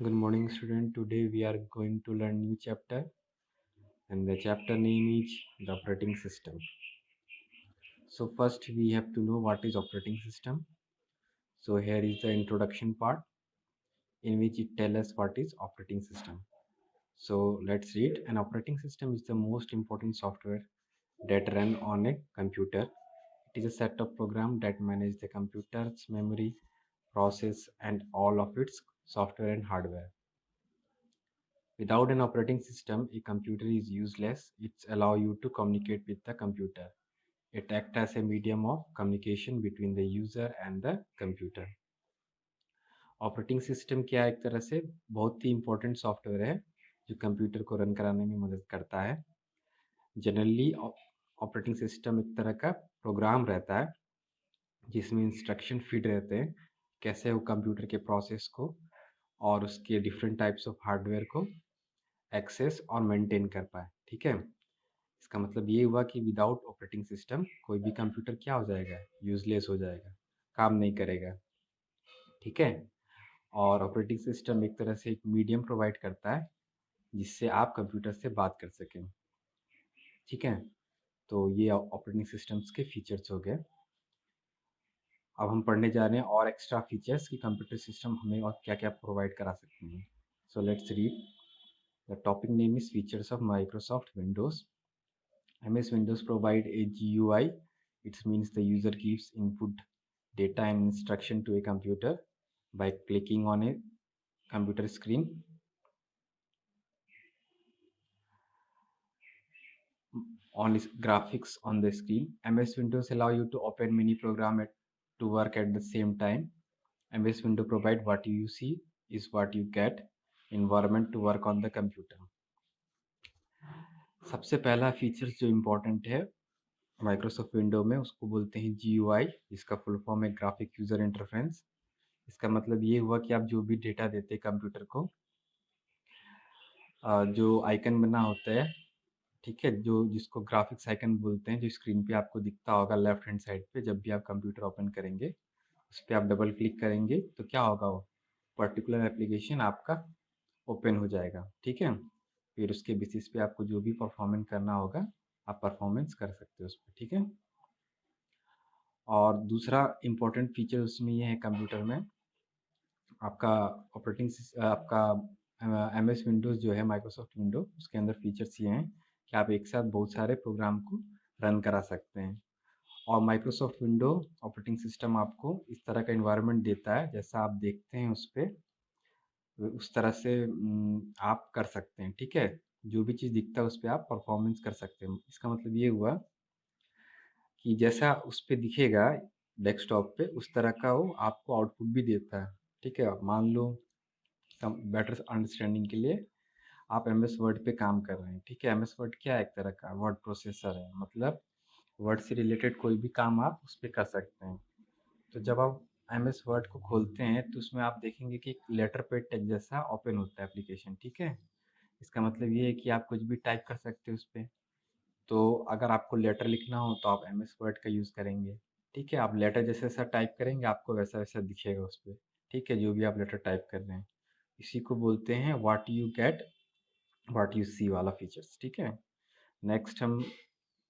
Good morning, student. Today we are going to learn new chapter, and the chapter name is the operating system. So first we have to know what is operating system. So here is the introduction part in which it tells us what is operating system. So let's read. An operating system is the most important software that run on a computer. It is a set of programs that manage the computer's memory, process, and all of its software and hardware. Without an operating system, a computer is useless. It allows you to communicate with the computer. It acts as a medium of communication between the user and the computer. Operating system क्या है? एक तरह से बहुत ही important software है जो computer को run कराने में मदद करता है. जनरली ऑपरेटिंग सिस्टम एक तरह का प्रोग्राम रहता है जिसमें इंस्ट्रक्शन फीड रहते हैं कैसे वो कंप्यूटर के प्रोसेस को और उसके डिफरेंट टाइप्स ऑफ हार्डवेयर को एक्सेस और मेंटेन कर पाए. ठीक है, इसका मतलब ये हुआ कि विदाउट ऑपरेटिंग सिस्टम कोई भी कंप्यूटर क्या हो जाएगा? यूजलेस हो जाएगा, काम नहीं करेगा. ठीक है, और ऑपरेटिंग सिस्टम एक तरह से एक मीडियम प्रोवाइड करता है जिससे आप कंप्यूटर से बात कर सकें. ठीक है, तो ये ऑपरेटिंग सिस्टम्स के फीचर्स हो गए. अब हम पढ़ने जा रहे हैं और एक्स्ट्रा फीचर्स कि कंप्यूटर सिस्टम हमें और क्या क्या प्रोवाइड करा सकते हैं. So let's read. The topic name is features of Microsoft Windows. MS Windows provide a GUI. It means the user gives input data and instruction to a computer by clicking on a computer screen. On graphics on the screen. MS Windows allow you to open many programs to work at the same time. MS Windows provide what you see is what you get. Environment to work on the computer. सबसे पहला features जो important है Microsoft window में उसको बोलते हैं GUI, जिसका full form है ग्राफिक यूजर इंटरफेस. इसका मतलब ये हुआ कि आप जो भी डेटा देते हैं कंप्यूटर को, जो आइकन बना होता है, ठीक है, जो जिसको ग्राफिक्स आइकन बोलते हैं, जो स्क्रीन पे आपको दिखता होगा लेफ्ट हैंड साइड पे जब भी आप कंप्यूटर ओपन करेंगे, उस पर आप डबल क्लिक करेंगे तो क्या होगा? वो पर्टिकुलर एप्लीकेशन आपका ओपन हो जाएगा. ठीक है, फिर उसके बेसिस पे आपको जो भी परफॉर्मेंस करना होगा आप परफॉर्मेंस कर सकते हो उस पर. ठीक है, और दूसरा इम्पोर्टेंट फीचर उसमें ये है कंप्यूटर में आपका आपका MS विंडोज़ जो है माइक्रोसॉफ्ट विंडो, उसके अंदर फीचर्स ये हैं कि आप एक साथ बहुत सारे प्रोग्राम को रन करा सकते हैं. और माइक्रोसॉफ्ट विंडो ऑपरेटिंग सिस्टम आपको इस तरह का इन्वायरमेंट देता है जैसा आप देखते हैं उस पर, उस तरह से आप कर सकते हैं. ठीक है, जो भी चीज़ दिखता है उस पर आप परफॉर्मेंस कर सकते हैं. इसका मतलब ये हुआ कि जैसा उस पर दिखेगा डेस्कटॉप पे उस तरह का वो आपको आउटपुट भी देता है. ठीक है, मान लो बेटर अंडरस्टैंडिंग के लिए आप MS वर्ड पे काम कर रहे हैं. ठीक है, MS वर्ड क्या है? एक तरह का वर्ड प्रोसेसर है, मतलब वर्ड से रिलेटेड कोई भी काम आप उस पर कर सकते हैं. तो जब आप MS वर्ड को खोलते हैं तो उसमें आप देखेंगे कि एक लेटर पैड टेक्स्ट जैसा ओपन होता है एप्लीकेशन. ठीक है, इसका मतलब ये है कि आप कुछ भी टाइप कर सकते हो उस पर. तो अगर आपको लेटर लिखना हो तो आप MS वर्ड का यूज़ करेंगे. ठीक है, आप लेटर जैसा जैसा टाइप करेंगे आपको वैसा वैसा दिखेगा उस पर. ठीक है, जो भी आप लेटर टाइप कर रहे हैं, इसी को बोलते हैं what you get what you see वाला फीचर्स. ठीक है, नेक्स्ट हम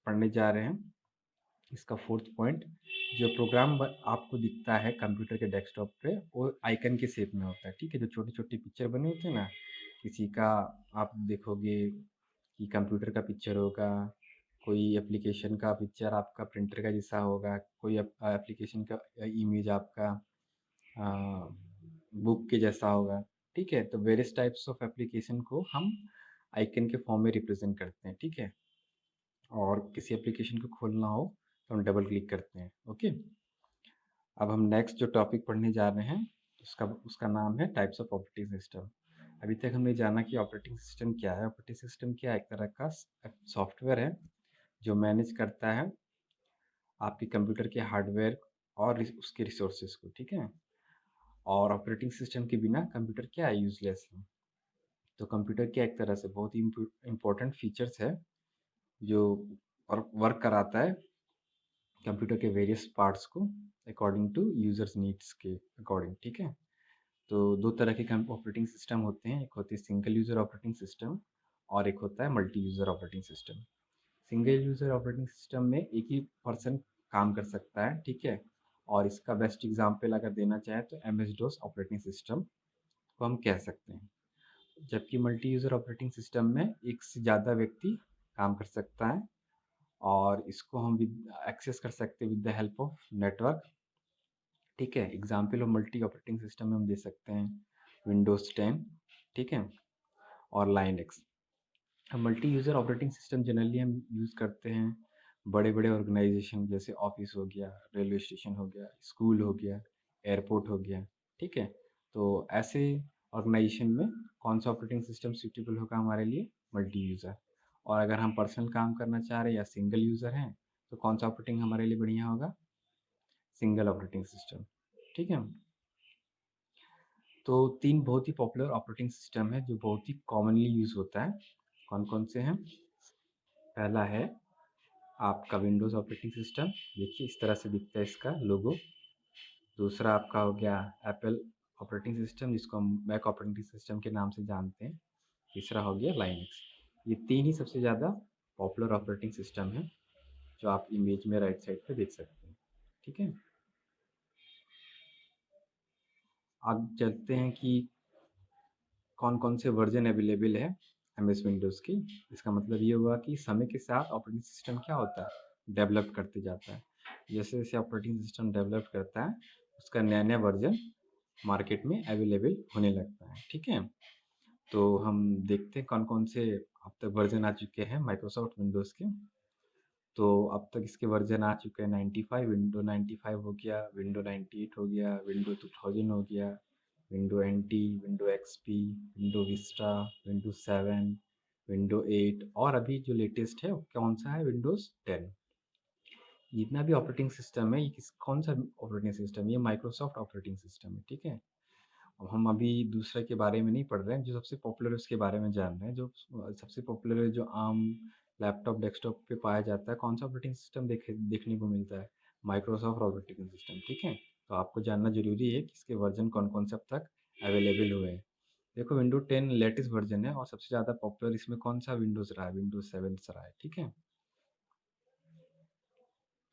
पढ़ने जा रहे हैं इसका फोर्थ पॉइंट. जो प्रोग्राम आपको दिखता है कंप्यूटर के डेस्कटॉप पे वो आइकन के शेप में होता है. ठीक है, जो छोटी छोटी पिक्चर बने होते हैं ना, किसी का आप देखोगे कि कंप्यूटर का पिक्चर होगा, कोई एप्लीकेशन का पिक्चर आपका प्रिंटर का जैसा होगा, कोई एप्लीकेशन का इमेज आपका बुक के जैसा होगा. ठीक है, तो वेरियस टाइप्स ऑफ एप्लीकेशन को हम आइकन के फॉर्म में रिप्रेजेंट करते हैं. ठीक है, और किसी एप्लीकेशन को खोलना हो तो हम डबल क्लिक करते हैं. ओके, अब हम नेक्स्ट जो टॉपिक पढ़ने जा रहे हैं उसका उसका नाम है टाइप्स ऑफ ऑपरेटिंग सिस्टम. अभी तक हमने जाना कि ऑपरेटिंग सिस्टम क्या है. ऑपरेटिंग सिस्टम क्या है? एक तरह का सॉफ्टवेयर है जो मैनेज करता है आपके कंप्यूटर के हार्डवेयर और उसके रिसोर्सेज को. ठीक है, और ऑपरेटिंग सिस्टम के बिना कंप्यूटर क्या है? यूजलेस है. तो कंप्यूटर क्या एक तरह से बहुत ही इम्पोर्टेंट फीचर्स है जो वर्क कराता है कंप्यूटर के वेरियस पार्ट्स को अकॉर्डिंग टू यूजर्स नीड्स के अकॉर्डिंग. ठीक है, तो 2 तरह के ऑपरेटिंग सिस्टम होते हैं, एक होती है सिंगल यूज़र ऑपरेटिंग सिस्टम और एक होता है multi user operating system. Single user operating system में एक ही पर्सन काम कर सकता है, ठीक है? और इसका बेस्ट एग्ज़ाम्पल अगर देना चाहें तो एमएस डोस ऑपरेटिंग सिस्टम को हम कह सकते हैं। जबकि मल्टी यूज़र ऑपरेटिंग सिस्टम में एक से ज़्यादा व्यक्ति काम कर सकता है और इसको हम एक्सेस कर सकते हैं with the help of network, ठीक है? Example of multi operating system में हम दे सकते हैं विंडोज़ 10, ठीक है? और Linux. Multi user operating system generally हम यूज़ करते हैं बड़े-बड़े ऑर्गेनाइजेशन जैसे ऑफिस हो गया, रेलवे स्टेशन हो गया, स्कूल हो गया, एयरपोर्ट हो गया, ठीक है? तो ऐसे ऑर्गेनाइजेशन में कौन सा ऑपरेटिंग सिस्टम सूटेबल होगा हमारे लिए? Multi user. और अगर हम पर्सनल काम करना चाह रहे हैं या सिंगल यूज़र हैं, तो कौन सा ऑपरेटिंग हमारे लिए बढ़िया होगा? सिंगल ऑपरेटिंग सिस्टम, ठीक है? तो 3 बहुत ही पॉपुलर ऑपरेटिंग सिस्टम है जो बहुत ही कॉमनली यूज़ होता है। कौन-कौन से हैं? पहला है आपका विंडोज़ ऑपरेटिंग सिस्टम, देखिए इस तरह से दिखता है इसका लोगो। दूसरा आपका हो गया एप्पल ऑपरेटिंग सिस्टम जिसको हम मैक ऑपरेटिंग सिस्टम के नाम से जानते हैं। तीसरा हो गया लाइनक्स। ये 3 ही सबसे ज़्यादा पॉपुलर ऑपरेटिंग सिस्टम है जो आप इमेज में राइट साइड पे देख सकते हैं, ठीक है? अब चलते हैं कि कौन-कौन से वर्ज़न अवेलेबल है एमएस विंडोज़ की। इसका मतलब ये हुआ कि समय के साथ ऑपरेटिंग सिस्टम क्या होता है? डेवलप करते जाता है। जैसे-जैसे ऑपरेटिंग सिस्टम डेवलप करता है, उसका नया-नया वर्ज़न मार्केट में अवेलेबल होने लगता है, ठीक है? तो हम देखते हैं कौन-कौन से अब तक वर्ज़न आ चुके हैं माइक्रोसॉफ्ट विंडोज़ के। तो अब तक इसके वर्ज़न आ चुके हैं 95, विंडो 95 हो गया, विंडो 98 हो गया, विंडो 2000 हो गया, window NT, window XP, window Vista, window 7, window 8 और अभी जो लेटेस्ट है वो कौन-सा है? विंडोज़ 10। जितना भी ऑपरेटिंग सिस्टम है, ये कौन-सा ऑपरेटिंग सिस्टम है? ये माइक्रोसॉफ्ट ऑपरेटिंग सिस्टम है, ठीक है? अब हम अभी दूसरे के बारे में नहीं पढ़ रहे हैं, जो सबसे पॉपुलर है उसके बारे में जान रहे हैं। जो सबसे पॉपुलर है, जो आम लैपटॉप, डेस्कटॉप पे पाया जाता है, कौन-सा ऑपरेटिंग सिस्टम देखने को मिलता है? माइक्रोसॉफ्ट ऑपरेटिंग सिस्टम, ठीक है? तो आपको जानना ज़रूरी है कि इसके वर्ज़न कौन-कौन से अब तक अवेलेबल हुए हैं। देखो विंडो 10 लेटेस्ट वर्ज़न है और सबसे ज़्यादा पॉपुलर इसमें कौन-सा विंडोज़ रहा है? विंडोज़ 7 रहा है, ठीक है?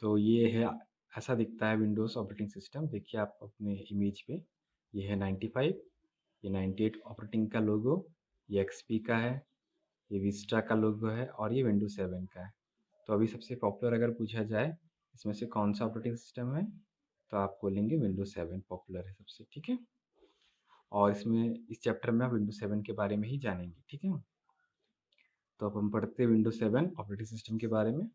तो ये है, ऐसा दिखता है विंडोज़ ऑपरेटिंग सिस्टम। देखिए आप अपने इमेज पे, ये है 95, ये 98 ऑपरेटिंग का लोगो, ये एक्सपी का है, ये विस्टा का लोगो है और ये विंडोज़ 7 का है। तो अभी सबसे पॉपुलर अगर पूछा जाए इसमें से कौन सा ऑपरेटिंग सिस्टम है, तो आप बोलेंगे विंडोज़ 7 पॉपुलर है सबसे, ठीक है? और इसमें इस चैप्टर में आप विंडोज़ 7 के बारे में ही जानेंगे, ठीक है? तो अब हम पढ़ते हैं विंडोज़ 7 ऑपरेटिंग सिस्टम के बारे में।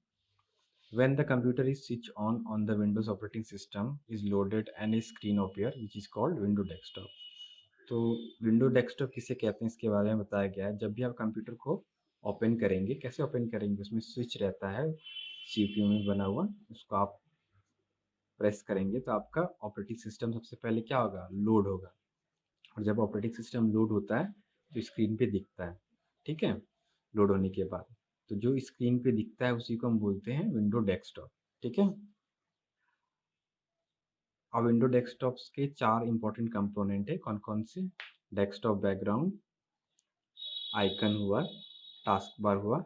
When the computer is switched on the Windows operating system is loaded and a screen appear which is called Windows Desktop. तो विंडो डेस्कटॉप किसे कहते हैं इसके बारे में बताया गया है। जब भी आप कंप्यूटर को ओपन करेंगे, कैसे ओपन करेंगे? उसमें स्विच रहता है सीपीयू में बना हुआ, उसको आप प्रेस करेंगे तो आपका ऑपरेटिंग सिस्टम सबसे पहले क्या होगा? लोड होगा। और जब ऑपरेटिंग सिस्टम लोड होता है तो स्क्रीन पे दिखता है, ठीक है? लोड होने के बाद तो जो स्क्रीन पे दिखता है उसी को हम बोलते हैं विंडो डेस्कटॉप, ठीक है? अब विंडो डेस्कटॉप्स के 4 इंपॉर्टेंट कंपोनेंट है, कौन-कौन से? डेस्कटॉप बैकग्राउंड, आइकन हुआ, टास्क बार हुआ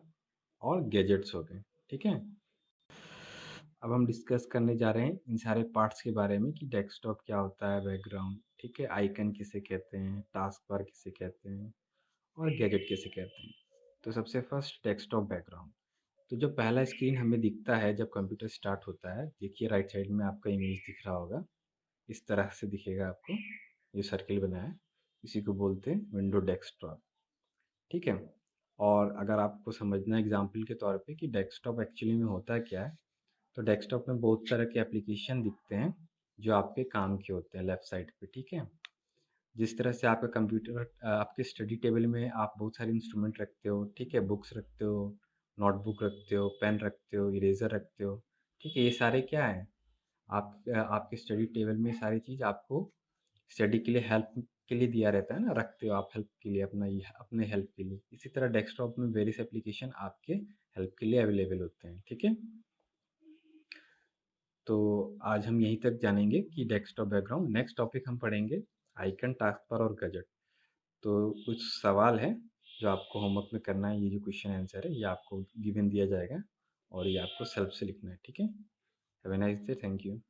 और गैजेट्स हो गए, ठीक है? अब हम डिस्कस करने जा रहे हैं इन सारे पार्ट्स के बारे में कि डेस्कटॉप क्या होता है, बैकग्राउंड, ठीक है? आइकन किसे कहते हैं, टास्क बार किसे कहते हैं और गैजेट किसे कहते हैं। तो सबसे फर्स्ट डेस्कटॉप बैकग्राउंड। तो जो पहला स्क्रीन हमें दिखता है जब कंप्यूटर स्टार्ट होता है, देखिए राइट साइड में आपका इमेज दिख रहा होगा, इस तरह से दिखेगा आपको, ये सर्किल बना है, इसी को बोलते हैं विंडो डेस्कटॉप, ठीक है? और अगर आपको समझना है एग्जांपल के तौर पे कि डेस्कटॉप एक्चुअली में होता क्या है, तो डेस्कटॉप में बहुत तरह के एप्लीकेशन दिखते हैं जो आपके काम के होते हैं लेफ्ट साइड पे, ठीक है? जिस तरह से आपका कंप्यूटर आपके स्टडी टेबल में आप बहुत सारे इंस्ट्रूमेंट रखते हो, ठीक है? बुक्स रखते हो, नोटबुक रखते हो, पेन रखते हो, इरेज़र रखते हो, ठीक है? ये सारे क्या हैं? आपके स्टडी टेबल में सारी चीज़ आपको स्टडी के लिए हेल्प के लिए दिया रहता है ना, रखते हो आप हेल्प के लिए, अपना ये अपने हेल्प के लिए। इसी तरह डेस्कटॉप में वेरियस एप्लीकेशन आपके हेल्प के लिए अवेलेबल होते हैं, ठीक है? तो आज हम यहीं तक जानेंगे कि डेस्कटॉप बैकग्राउंड। नेक्स्ट टॉपिक हम पढ़ेंगे आइकन, टास्क बार और गजेट। तो कुछ सवाल है जो आपको होमवर्क में करना है। ये जो क्वेश्चन आंसर है ये आपको गिवन दिया जाएगा और ये आपको सेल्फ से लिखना है, ठीक है। Have a nice day, thank you.